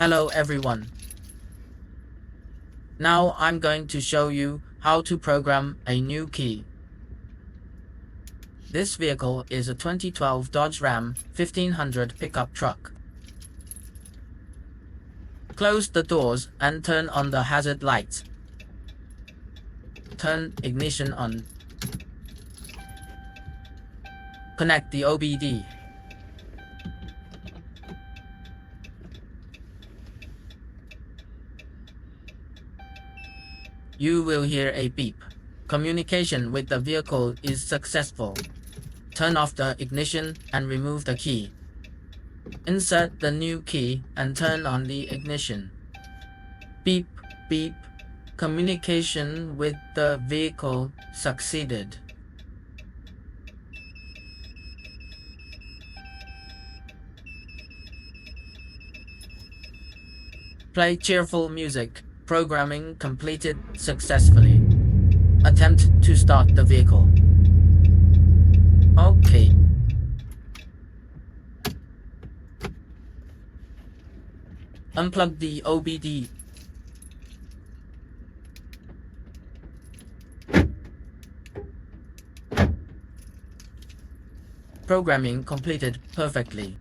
Hello everyone. Now I'm going to show you how to program a new key. This vehicle is a 2012 Dodge Ram 1500 pickup truck. Close the doors and turn on the hazard lights. Turn ignition on. Connect the OBD. You will hear a beep. Communication with the vehicle is successful. Turn off the ignition and remove the key. Insert the new key and turn on the ignition. Beep, beep. Communication with the vehicle succeeded. Play cheerful music. Programming completed successfully. Attempt to start the vehicle. Okay. Unplug the OBD. Programming completed perfectly.